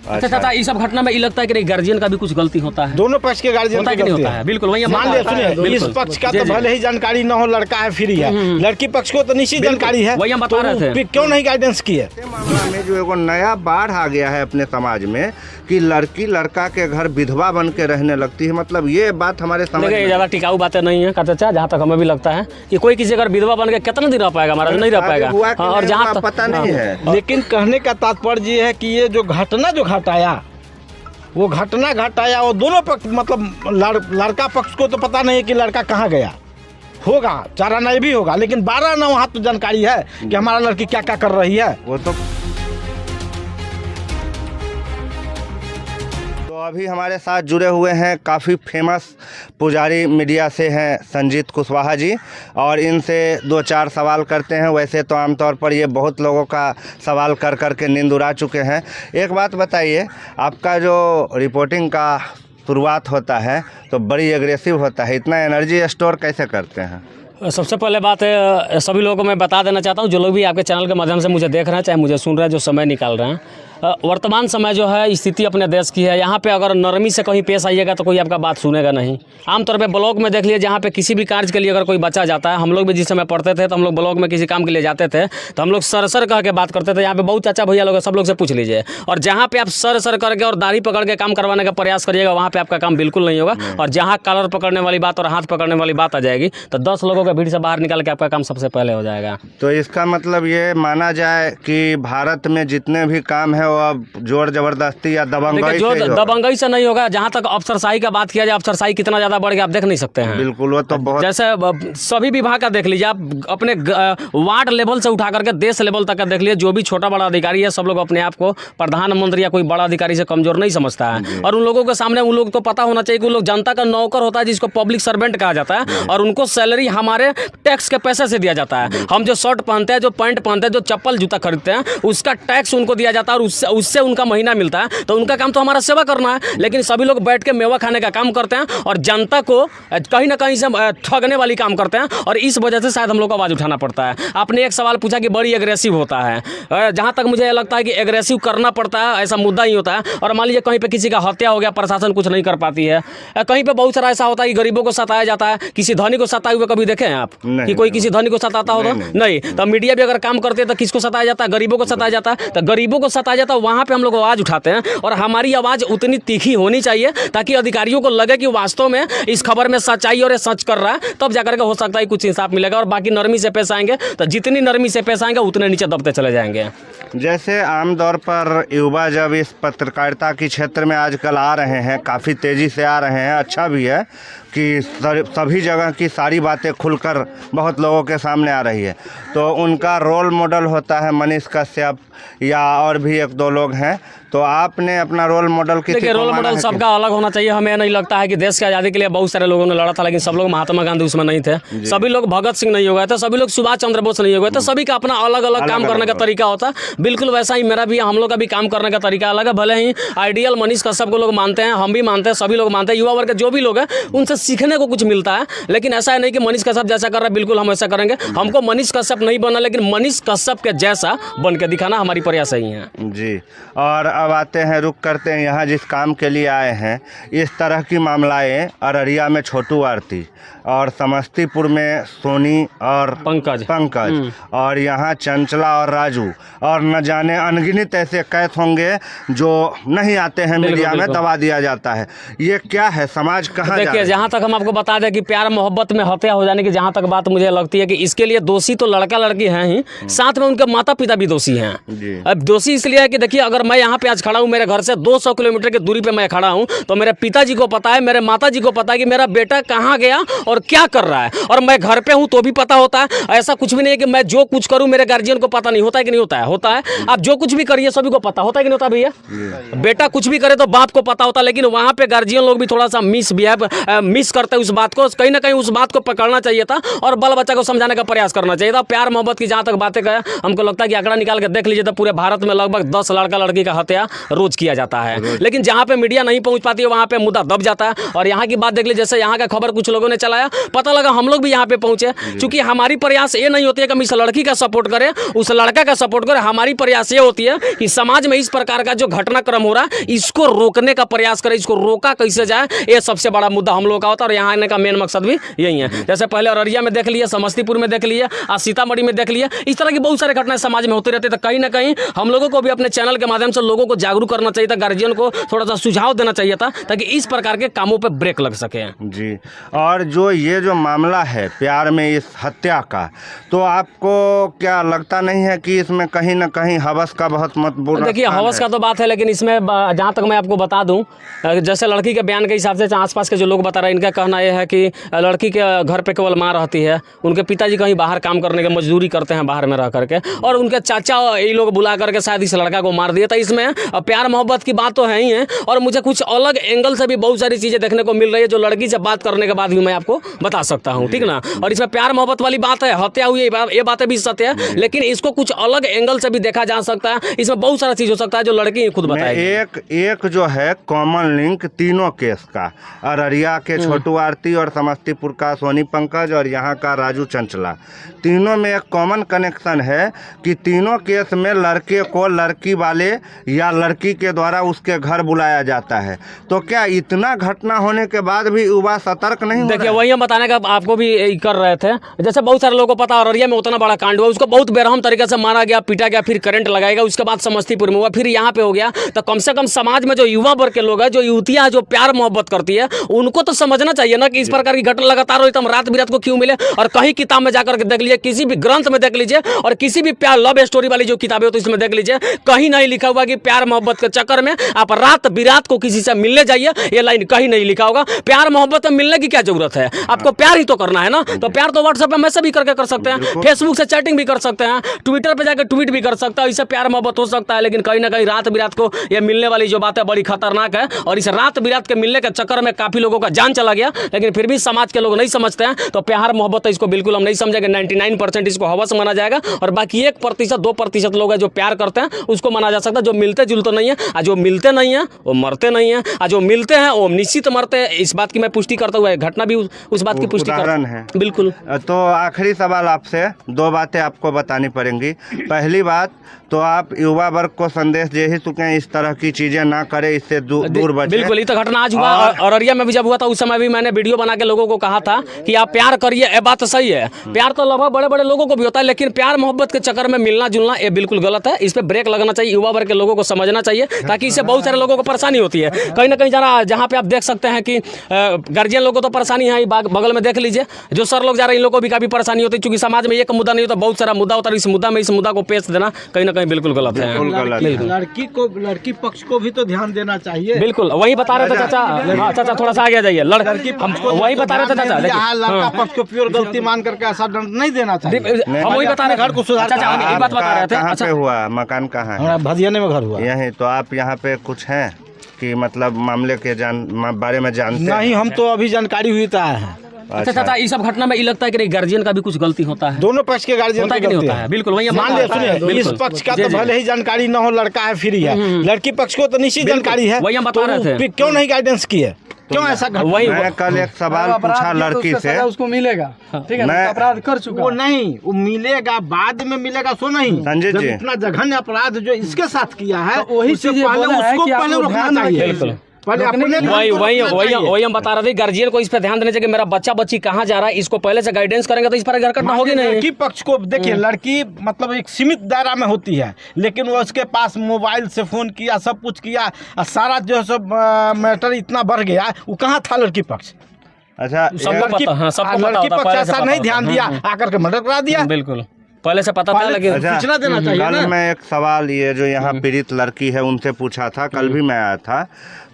अच्छा चाचा, इस सब घटना में ये लगता है कि गार्जियन का भी कुछ गलती होता है? दोनों पक्ष के गार्जियन होता होता है, बिल्कुल वही मान लिया। सुनिए, इस पक्ष का तो भले ही जानकारी न हो, लड़का है फ्री है, लड़की पक्ष को तो निश्चित जानकारी है, वही हम बता रहे थे। क्यों नहीं गाइडेंस किए? मामला में जो एगो नया बाढ़ आ गया है अपने समाज में कि लड़की लड़का के घर विधवा बन के रहने लगती है, मतलब ये बात हमारे समाज में ज़्यादा टिकाऊ बातें नहीं है चाचा, जहाँ तक हमें भी लगता है कि कोई किसी अगर विधवा बन के कितना दिन रह पाएगा, महाराज नहीं रह पाएगा। और जहाँ पता नहीं है, लेकिन कहने का तात्पर्य ये है कि ये जो घटना जो घटाया वो दोनों पक्ष, मतलब लड़का पक्ष को तो पता नहीं है कि लड़का कहाँ गया होगा, चारा नहीं भी होगा, लेकिन 12 ना वहाँ तो जानकारी है कि हमारा लड़की क्या क्या कर रही है। वो तो अभी हमारे साथ जुड़े हुए हैं काफ़ी फेमस पुजारी मीडिया से हैं संजीत कुशवाहा जी, और इनसे 2-4 सवाल करते हैं। वैसे तो आमतौर पर ये बहुत लोगों का सवाल कर कर के नींद उड़ा चुके हैं। एक बात बताइए, आपका जो रिपोर्टिंग का शुरुआत होता है तो बड़ी एग्रेसिव होता है, इतना एनर्जी स्टोर कैसे करते हैं? सबसे पहले बात है, सभी लोगों को मैं बता देना चाहता हूँ, जो लोग भी आपके चैनल के माध्यम से मुझे देख रहे हैं, चाहे मुझे सुन रहे हैं, जो समय निकाल रहे हैं, वर्तमान समय जो है स्थिति अपने देश की है। यहाँ पे अगर नरमी से कहीं पेश आइएगा तो कोई आपका बात सुनेगा नहीं। आमतौर पे ब्लॉक में देख लीजिए, जहाँ पे किसी भी कार्य के लिए अगर कोई बच्चा जाता है, हम लोग भी जिस समय पढ़ते थे तो हम लोग ब्लॉक में किसी काम के लिए जाते थे तो हम लोग सर कह के बात करते थे। यहाँ पे बहुत चाचा भैया लोग, सब लोग से पूछ लीजिए, और जहाँ पे आप सर करके और दाढ़ी पकड़ के काम करवाने का प्रयास करिएगा, वहाँ पे आपका काम बिल्कुल नहीं होगा। और जहाँ कॉलर पकड़ने वाली बात और हाथ पकड़ने वाली बात आ जाएगी तो 10 लोगों के भीड़ से बाहर निकाल के आपका काम सबसे पहले हो जाएगा। तो इसका मतलब ये माना जाए कि भारत में जितने भी काम है वो अब जोर जबरदस्ती या दबंगई से नहीं होगा। जहाँ तक अफसरशाही का बात किया जाए, अफसरशाही कितना ज्यादा बढ़ गया आप देख नहीं सकते हैं। बिल्कुल, वो तो बहुत, जैसे सभी विभाग का देख लीजिए आप, अपने वार्ड लेवल से उठा करके देश लेवल तक का देख लीजिए, जो भी छोटा बड़ा अधिकारी है सब लोग अपने आप को प्रधानमंत्री या कोई बड़ा अधिकारी से कमजोर नहीं समझता है। और उन लोगों के सामने उन लोगों को पता होना चाहिए कि उन लोग जनता का नौकर होता है, जिसको पब्लिक सर्वेंट कहा जाता है, और उनको सैलरी हमारे टैक्स के पैसे से दिया जाता है। हम जो शर्ट पहनते हैं, जो पैंट पहनते हैं, जो चप्पल जूता खरीदते हैं, उसका टैक्स उनको दिया जाता है और उससे उनका महीना मिलता है। तो उनका काम तो हमारा सेवा करना है, लेकिन सभी लोग बैठ के मेवा खाने का काम करते हैं और जनता को कहीं ना कहीं से ठगने वाली काम करते हैं, और इस वजह से शायद हम लोग को आवाज़ उठाना पड़ता है। आपने एक सवाल पूछा कि बड़ी एग्रेसिव होता है, जहाँ तक मुझे लगता है कि एग्रेसिव करना पड़ता है, ऐसा मुद्दा ही होता है। और मान लीजिए कहीं पे किसी का हत्या हो गया, प्रशासन कुछ नहीं कर पाती है। कहीं पे बहुत सारा ऐसा होता है कि गरीबों को सताया जाता है। किसी धनी को सताए हुए कभी देखे हैं आप कि कोई किसी धनी को सताता हो? नहीं। तो मीडिया भी अगर काम करते हैं तो किसको सताया जाता है? गरीबों को सताया जाता है। तो गरीबों को सताया जाता है, वहाँ पे हम लोग आवाज़ उठाते हैं, और हमारी आवाज़ उतनी तीखी होनी चाहिए ताकि अधिकारियों को लगे कि वास्तव में इस खबर में सच्चाई और ये सच कर रहा है, तब जाकर के हो सकता है कुछ इंसाफ मिलेगा। और बाकी नरमी से पेश आएंगे तो जितनी नरमी से पेश आएंगे उतने नीचे दबते चले जाएंगे। जैसे आमतौर पर युवा जब इस पत्रकारिता के क्षेत्र में आजकल आ रहे हैं, काफ़ी तेज़ी से आ रहे हैं, अच्छा भी है कि सभी जगह की सारी बातें खुलकर बहुत लोगों के सामने आ रही है। तो उनका रोल मॉडल होता है मनीष कश्यप या और भी 1-2 लोग हैं। तो आपने अपना रोल मॉडल देखिए, रोल मॉडल सबका अलग होना चाहिए। हमें नहीं लगता है कि देश की आज़ादी के लिए बहुत सारे लोगों ने लड़ा था, लेकिन सब लोग महात्मा गांधी उसमें नहीं थे, सभी लोग भगत सिंह नहीं हो गए थे, सभी लोग सुभाष चंद्र बोस नहीं हो गए थे। सभी का अपना अलग अलग काम करने का तरीका होता है। बिल्कुल वैसा ही मेरा भी, हम लोग का भी काम करने का तरीका अलग है। भले ही आइडियल मनीष कश्यप को लोग मानते हैं, हम भी मानते हैं, सभी लोग मानते हैं, युवा वर्ग के जो भी लोग हैं उनसे सीखने को कुछ मिलता है। लेकिन ऐसा है नहीं कि मनीष कश्यप जैसा कर रहा है बिल्कुल हम ऐसा करेंगे। हमको मनीष कश्यप नहीं बनना, लेकिन मनीष कश्यप के जैसा बन के दिखाना हमारी प्रयास ही है जी। और अब आते हैं, रुक करते हैं यहाँ जिस काम के लिए आए हैं। इस तरह की मामलाएं अररिया में छोटू आरती, और समस्तीपुर में सोनी और पंकज और यहाँ चंचला और राजू, और न जाने अनगिनत ऐसे कैद होंगे जो नहीं आते हैं मीडिया में, दबा दिया जाता है। ये क्या है, समाज कहाँ? देखिए, जहाँ तक हम आपको बता दें कि प्यार मोहब्बत में हत्या हो जाने की जहाँ तक बात मुझे लगती है कि इसके लिए दोषी तो लड़का लड़की हैं ही, साथ में उनके माता पिता भी दोषी हैं। अब दोषी इसलिए है कि देखिए, अगर मैं यहाँ पे आज खड़ा हूँ, मेरे घर से 200 किलोमीटर की दूरी पे मैं खड़ा हूँ, तो मेरे पिताजी को पता है, मेरे माताजी को पता है कि मेरा बेटा कहाँ गया और क्या कर रहा है। और मैं घर पे हूँ तो भी पता होता है। ऐसा कुछ भी नहीं है कि मैं जो कुछ करूँ मेरे गार्जियन को पता नहीं होता है कि नहीं होता है? होता है। आप जो कुछ भी करिए सभी को पता होता है कि नहीं होता भैया? बेटा कुछ भी करे तो बाप को पता होता है, लेकिन वहाँ पे गार्जियन लोग भी थोड़ा सा मिस करते हैं उस बात को। कहीं ना कहीं उस बात को पकड़ना चाहिए था और बाल बच्चा को समझाने का प्रयास करना चाहिए था। प्यार मोहब्बत की जहाँ तक बातें करें, हमको लगता है कि आंकड़ा निकाल के देख लीजिए तो पूरे भारत में लगभग 10 लड़का लड़की का हत्या रोज किया जाता है, लेकिन जहाँ पे मीडिया नहीं पहुँच पाती है वहाँ पे मुद्दा दब जाता है। और यहाँ की बात देख लीजिए, जैसे यहाँ का खबर कुछ लोगों ने चलाया, पता लगा हम लोग भी यहाँ पे पहुँचे। चूंकि हमारी प्रयास ये नहीं होती है कि हम इस लड़की का सपोर्ट करें, उस लड़का का सपोर्ट करें। हमारी प्रयास ये होती है कि समाज में इस प्रकार का जो घटनाक्रम हो रहा है इसको रोकने का प्रयास करें, इसको रोका कैसे जाए, ये सबसे बड़ा मुद्दा हम लोग का होता है। और यहाँ आने का मेन मकसद भी यही है। जैसे पहले अररिया में देख लिया, समस्तीपुर में देख लिया, और सीतामढ़ी में देख लिया, इस तरह की बहुत सारे घटनाएं समाज में होती रहती है। तो कहीं ना कहीं हम लोगों को भी अपने चैनल के माध्यम से लोगों को जागरूक करना चाहिए था, गार्जियन को थोड़ा सा सुझाव देना चाहिए था, ताकि इस प्रकार के कामों पर ब्रेक लग सके। जी। और जो ये जो मामला है प्यार में इस हत्या का, तो आपको क्या लगता नहीं है कि इसमें कहीं ना कहीं हवस का बहुत महत्वपूर्ण? देखिए, हवस का तो बात है, लेकिन इसमें जहाँ तक मैं आपको बता दूं, जैसे लड़की के बयान के हिसाब से आसपास के जो लोग बता रहे हैं, इनका कहना यह है कि लड़की के घर पे केवल माँ रहती है, उनके पिताजी कहीं बाहर काम करने के मजदूरी करते हैं बाहर में रह करके, और उनके चाचा ये लोग बुला करके शायद इस लड़का को मार दिया था। इसमें प्यार मोहब्बत की बात तो है ही है, और मुझे कुछ अलग एंगल से भी बहुत सारी चीज़ें देखने को मिल रही है, जो लड़की से बात करने के बाद भी मैं आपको बता सकता हूँ, ठीक ना। और इसमें प्यार मोहब्बत वाली बात है, हत्या हुई ये बातें भी सत्य है, लेकिन इसको कुछ अलग एंगल से भी देखा जा सकता है। इसमें बहुत सारा चीज़ हो सकता है जो लड़की खुद बताएगी। एक जो है कॉमन लिंक तीनों केस का, अररिया के छोटू आरती और समस्तीपुर का सोनी पंकज और यहाँ का राजू चंचला, तीनों में एक कॉमन कनेक्शन है कि तीनों केस में लड़के को लड़की वाले या लड़की के द्वारा उसके घर बुलाया जाता है। तो क्या इतना घटना होने के बाद भी युवा सतर्क नहीं हो? देखिए, वही हम बताने का आपको भी कर रहे थे। जैसे बहुत सारे लोगों को पता, अररिया में उतना बड़ा कांड हुआ, उसको बहुत बेरहम तरीके से मारा गया, पीटा गया, फिर करंट लगाएगा, उसके बाद समस्तीपुर में हुआ, फिर यहाँ पे हो गया। तो कम से कम समाज में जो युवा वर्ग के लोग हैं, जो युवतियाँ जो प्यार मोहब्बत करती है, उनको तो समझना चाहिए ना कि इस प्रकार की घटना लगातार हो तो हम रात बिरात को क्यों मिले। और कहीं किताब में जाकर के देख लीजिए, किसी भी ग्रंथ में देख लीजिए, और किसी भी प्यार लव स्टोरी वाली जो किताबें होती है इसमें देख लीजिए, कहीं नहीं लिखा हुआ कि प्यार मोहब्बत के चक्कर में आप रात बिरात को किसी से मिलने जाइए, ये लाइन कहीं नहीं लिखा होगा। प्यार मोहब्बत में मिलने की क्या जरूरत है, आपको प्यार ही तो करना है ना। तो प्यार तो व्हाट्सएप पे मैसेज भी करके कर सकते हैं, फेसबुक से चैटिंग भी कर सकते हैं, ट्विटर पे जाकर ट्वीट भी कर सकते हैं, इससे प्यार मोहब्बत हो सकता है। लेकिन कहीं ना कहीं रात बिरात को ये मिलने वाली जो बात है बड़ी खतरनाक है, और इस रात बिरात के मिलने के चक्कर में काफी लोगों का जान चला गया। लेकिन फिर भी समाज के लोग नहीं समझते हैं, तो प्यार मोहब्बत इसको बिल्कुल हम नहीं समझेंगे। 99% इसको हवस माना जाएगा, और बाकी 1% 2% लोग हैं जो प्यार करते हैं, उसको माना जा सकता है। जो मिलते जुलते नहीं है, और जो मिलते नहीं है वो मरते नहीं है, और जो मिलते हैं वो निश्चित मरते हैं। इस बात की मैं पुष्टि करता हुआ, घटना भी उस बात की पुष्टि उदाहरण है। बिल्कुल। तो आखिरी सवाल आपसे, 2 बातें आपको बतानी पड़ेंगी। पहली बात तो आप युवा वर्ग को संदेश दे ही चुके हैं, इस तरह की चीजें ना करें, इससे दूर बचें। बिल्कुल, ये तो घटना आज हुआ, और अररिया में भी जब हुआ था उस समय भी मैंने वीडियो बना के लोगों को कहा था कि आप प्यार करिए। ये बात सही है, प्यार तो लगभग बड़े बड़े लोगों को भी होता है, लेकिन प्यार मोहब्बत के चक्कर में मिलना जुलना ये बिल्कुल गलत है। इस पर ब्रेक लगना चाहिए, युवा वर्ग के लोगों को समझना चाहिए, ताकि इससे बहुत सारे लोगों को परेशानी होती है। कहीं ना कहीं जहाँ पे आप देख सकते हैं कि गार्जियन लोगों को तो परेशानी है, बगल में देख लीजिए जो सर लोग जा रहे हैं, इन लोगों को भी काफी परेशानी होती है, क्योंकि समाज में एक मुद्दा नहीं होता, बहुत सारा मुद्दा होता है। इस मुद्दा को पेश देना कहीं ना कहीं बिल्कुल गलत है। लड़की पक्ष को भी तो ध्यान देना चाहिए। बिल्कुल, वही बता रहे थे चाचा। चाचा थोड़ा सा आगे जाइए। लड़की वही बता रहे थे चाचा, लड़का पक्ष को प्योर गलती मान करके ऐसा दंड नहीं देना चाहिए। हम वही बता रहे घर को सुधार। चाचा, हम एक बात बता रहे थे। कहाँ पे हुआ, मकान कहाँ है? भजियाने में घर हुआ। यहीं। तो आप यहाँ पे कुछ हैं कि मतलब मामले के बारे में जानते नहीं? हम तो अभी जानकारी हुई तो आए हैं। अच्छा चाचा, इस सब घटना में ये लगता है कि गार्जियन का भी कुछ गलती होता है? दोनों पक्ष के गार्जियन होता है कि नहीं होता है? बिल्कुल, वही मान लिया। सुनिए, इस पक्ष का तो भले ही जानकारी न हो, लड़का है फ्री है, लड़की पक्ष को तो निश्चित जानकारी है। वही हम बता रहे थे, क्यों नहीं गाइडेंस किए, क्यों ऐसा? वही मैं कल एक सवाल पूछा लड़की से, उसको मिलेगा, ठीक है, मैं अपराध कर चुका, वो नहीं, वो मिलेगा बाद में मिलेगा, सो नहीं। संजय जी, इतना जघन्य अपराध जो इसके साथ किया है, वही चीज उसको पहले रोकना चाहिए। बिल्कुल, पहले अपने वही हम बता रहे थे, गार्जियन को इस पे ध्यान देना चाहिए कि मेरा बच्चा बच्ची कहाँ जा रहा है, इसको पहले से गाइडेंस करेंगे तो इस पर घटना होगी नहीं। लड़की पक्ष को देखिए, लड़की मतलब एक सीमित दायरा में होती है, लेकिन वो उसके पास मोबाइल से फोन किया, सब कुछ किया, सारा जो है सब मैटर इतना बढ़ गया, वो कहाँ था लड़की पक्ष? अच्छा, लड़की पक्ष ऐसा नहीं ध्यान दिया, आकर के मर्डर करा दिया। बिल्कुल, पहले से पता था, लेकिन सूचना देना चाहिए। कल मैं एक सवाल ये जो यहाँ पीड़ित लड़की है उनसे पूछा था, कल भी मैं आया था,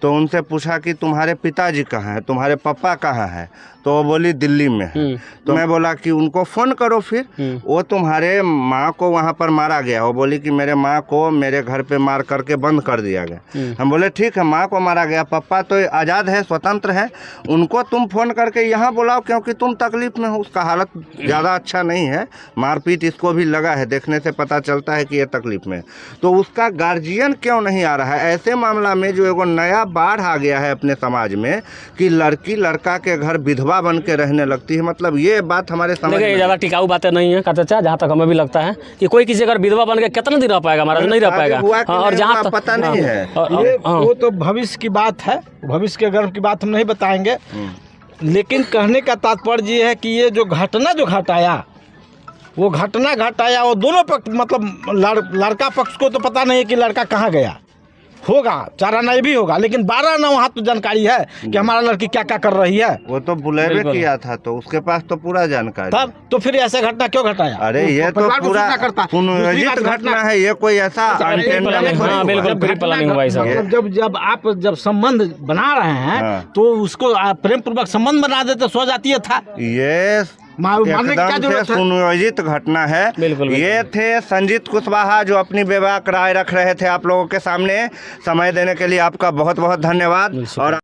तो उनसे पूछा कि तुम्हारे पिताजी कहाँ हैं, तुम्हारे पापा कहाँ हैं, तो वो बोली दिल्ली में है। तो मैं बोला कि उनको फ़ोन करो फिर, वो तुम्हारे माँ को वहाँ पर मारा गया। वो बोली कि मेरे माँ को मेरे घर पे मार करके बंद कर दिया गया। हम बोले ठीक है, माँ को मारा गया, पापा तो आज़ाद है, स्वतंत्र है, उनको तुम फ़ोन करके यहाँ बुलाओ क्योंकि तुम तकलीफ़ में हो। उसका हालत ज़्यादा अच्छा नहीं है, मारपीट इसको भी लगा है, देखने से पता चलता है कि ये तकलीफ़ में। तो उसका गार्जियन क्यों नहीं आ रहा है? ऐसे मामला में जो एगो नया बाढ़ आ गया है अपने समाज में कि लड़की लड़का के घर विधवा बन के रहने लगती है, मतलब ये बात हमारे समझ में ज़्यादा टिकाऊ बातें नहीं है चाचा, जहाँ तक हमें भी लगता है कि कोई किसी अगर विधवा बन के कितना दिन रह पाएगा, महाराज नहीं रह पाएगा। और जहाँ तक पता नहीं है, ये वो तो भविष्य की बात है, भविष्य के गर्भ की बात हम नहीं बताएंगे। लेकिन कहने का तात्पर्य ये है कि ये जो घटना जो घटाया वो दोनों पक्ष मतलब लड़का पक्ष को तो पता नहीं है कि लड़का कहाँ गया होगा, चारा नहीं भी होगा, लेकिन 12 ना वहाँ तो जानकारी है कि हमारा लड़की क्या क्या कर रही है। वो तो बुलेवे किया था तो उसके पास तो पूरा जानकारी तब तो फिर ऐसे घटना क्यों घटाया? अरे ये तो पूरा सुनियोजित घटना है, ये कोई ऐसा बिल्कुल प्री प्लानिंग हुआ है। जब आप संबंध बना रहे हैं तो उसको प्रेम पूर्वक संबंध बना देते सो जाती था। ये एकदम से सुनियोजित घटना है। ये थे संजीत कुशवाहा जो अपनी बेबाक राय रख रहे थे आप लोगों के सामने। समय देने के लिए आपका बहुत बहुत धन्यवाद। और